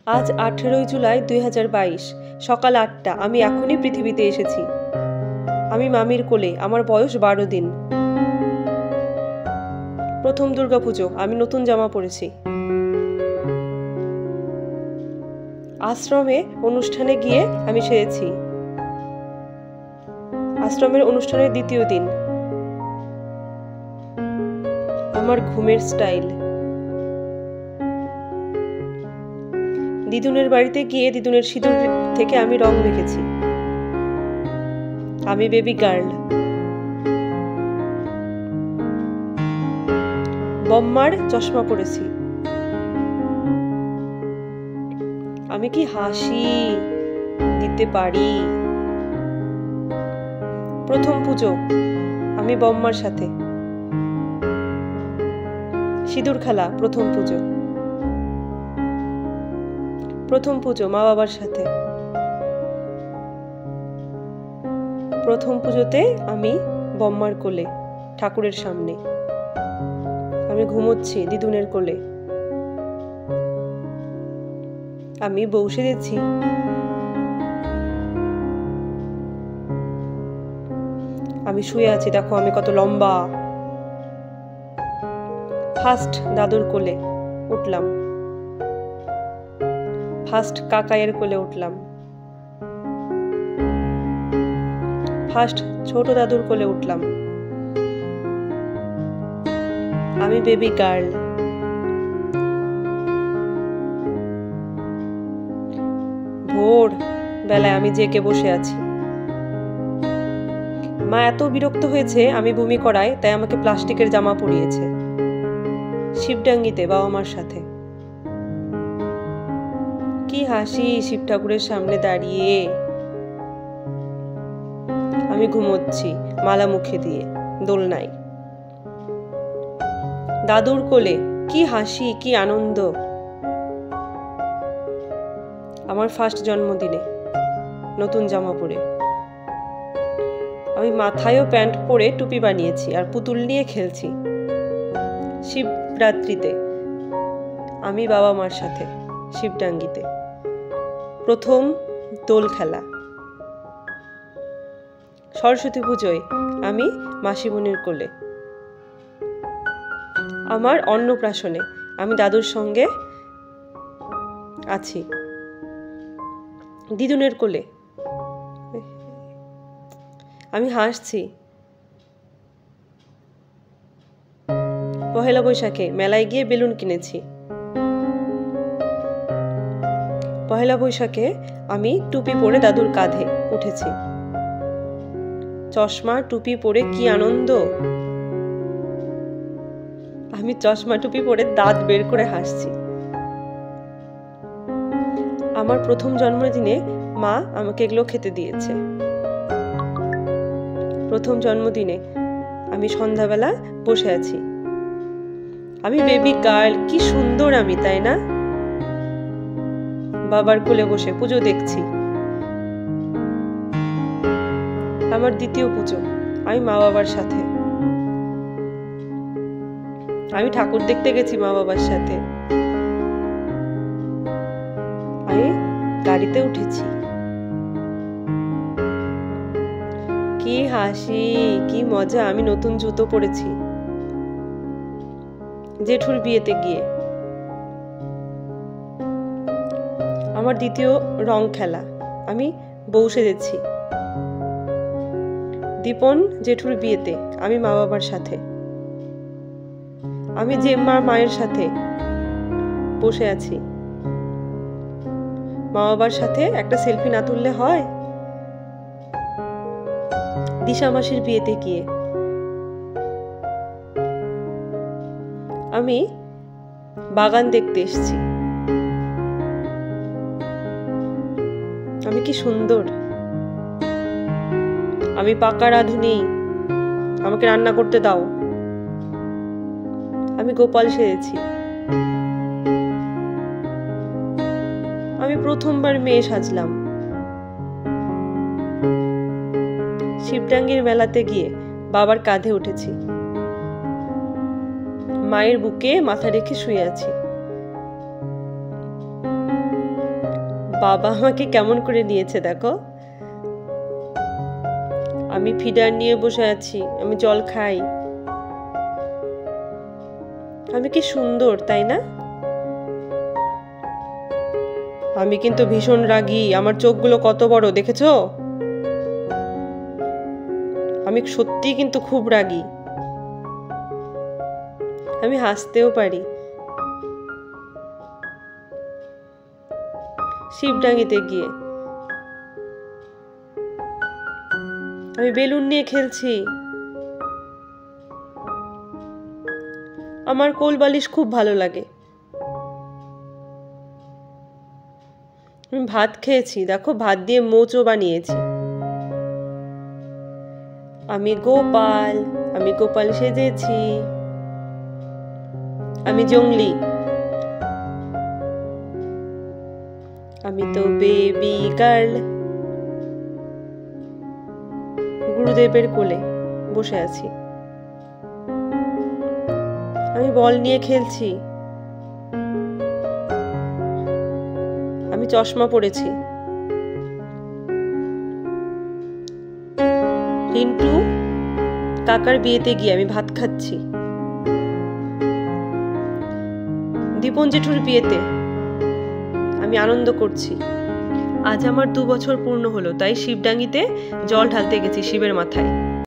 আজ 18 জুলাই 2022 সকাল 8টা। আমি এখনই পৃথিবীতে এসেছি। আমি মামির কোলে। আমার বয়স 12 দিন। প্রথম দুর্গাপুজো। আমি নতুন জামা পরেছি। আশ্রমে অনুষ্ঠানে গিয়ে আমি সেরেছি। আশ্রমের অনুষ্ঠানের দ্বিতীয় দিন। আমার ঘুমের স্টাইল। দিদুনের বাড়িতে গিয়ে দিদুনের সিঁদুর থেকে আমি রং মেখেছি। আমি বেবি গার্ল। বম্মার চশমা পরেছি। আমি কি হাসি দিতে পারি। প্রথম পুজো। আমি বম্মার সাথে। সিঁদুর খেলা। প্রথম পুজো। প্রথম পুজো মা বাবার সাথে। প্রথম পুজোতে আমি বম্মার কোলে ঠাকুরের সামনে। আমি ঘুমোচ্ছি দিদুনের কোলে। আমি বউ সেজেছি। আমি শুয়ে আছি, দেখো আমি কত লম্বা। ফার্স্ট দাদুর কোলে উঠলাম। ফার্স্ট কাকাইয়ের কোলে উঠলাম। ফার্স্ট ছোট দাদুর কোলে উঠলাম। আমি বেবি গার্ল। ভোর বেলায় আমি জেগে বসে আছি। মা এত বিরক্ত হয়েছে আমি বমি করাই, তাই আমাকে প্লাস্টিকের জামা পরিয়েছে। শিবডাঙ্গিতে বাবা মার সাথে। কি হাসি শিব ঠাকুরের সামনে দাঁড়িয়ে। আমি ঘুমোচ্ছি মালা মুখে দিয়ে দোলনায়। দাদুর কোলে। কি হাসি কি আনন্দ। আমার ফার্স্ট জন্মদিনে নতুন জামা পরে। আমি মাথায়ও প্যান্ট পরে টুপি বানিয়েছি আর পুতুল নিয়ে খেলছি। শিবরাত্রিতে আমি বাবা মার সাথে শিবডাঙ্গিতে। প্রথম দোল খেলা। সরস্বতী পুজোয় আমি মাসিমণির কোলে। আমার অন্নপ্রাশনে আমি দাদুর সঙ্গে আছি দিদুনের কোলে। আমি হাসছি। পহেলা বৈশাখে মেলায় গিয়ে বেলুন কিনেছি। পহেলা বৈশাখে আমি টুপি পরে দাদুর কাঁধে উঠেছি। চশমা টুপি পরে কি আনন্দ। আমি চশমা টুপি পরে দাঁত বের করে হাসছি। আমার প্রথম জন্মদিনে মা আমাকে এগুলো খেতে দিয়েছে। প্রথম জন্মদিনে আমি সন্ধ্যাবেলা বসে আছি। আমি বেবি গার্ল। কি সুন্দর আমি, তাই না? বাবার কোলে বসে পুজো দেখছি। আমার দ্বিতীয় পুজো। আমি মা বাবার সাথে। আমি ঠাকুর দেখতে গেছি মা বাবার সাথে। আমি গাড়িতে উঠেছি। কি হাসি কি মজা। আমি নতুন জুতো পরেছি জেঠুর বিয়েতে গিয়ে। আমার দ্বিতীয় রং খেলা। আমি বউ সেজেছি। দীপন জেঠুর বিয়েতে আমি মা বাবার সাথে। আমি জেম্মার মায়ের সাথে বসে আছি। মা বাবার সাথে একটা সেলফি না তুললে হয়? দিশা মাসির বিয়েতে গিয়ে আমি বাগান দেখতে এসেছি। আমি কি সুন্দর। আমি পাকা রাঁধুনি, আমাকে রান্না করতে দাও। আমি গোপাল সেজেছি। আমি প্রথমবার মেয়ে সাজলাম। শিবডাঙ্গির মেলাতে গিয়ে বাবার কাঁধে উঠেছি। মায়ের বুকে মাথা রেখে শুয়ে আছি। বাবা আমাকে কেমন করে নিয়েছে দেখো। আমি ফিডার নিয়ে বসে আছি, আমি জল খাই। আমি কি সুন্দর, তাই না? আমি কিন্তু ভীষণ রাগী, আমার চোখগুলো কত বড় দেখেছো? আমি সত্যি কিন্তু খুব রাগী। আমি হাসতেও পারি। শিবডাঙ্গিতে গিয়ে আমি বেলুন নিয়ে খেলছি। আমার কোল বালিশ খুব ভালো লাগে। আমি ভাত খেয়েছি, দেখো ভাত দিয়ে মোচও বানিয়েছি। আমি গোপাল সেজেছি। আমি জংলি, আমি তো বেবি গার্ল। গুরুদেবের কোলে বসে আছি। আমি বল নিয়ে খেলছি। আমি চশমা পরেছি। রিন্টু কাকার বিয়েতে গিয়ে আমি ভাত খাচ্ছি। দীপন জেঠুর বিয়েতে আমি আনন্দ করছি। আজ আমার 2 বছর পূর্ণ হলো, তাই শিবডাঙ্গিতে জল ঢালতে গেছি শিবের মাথায়।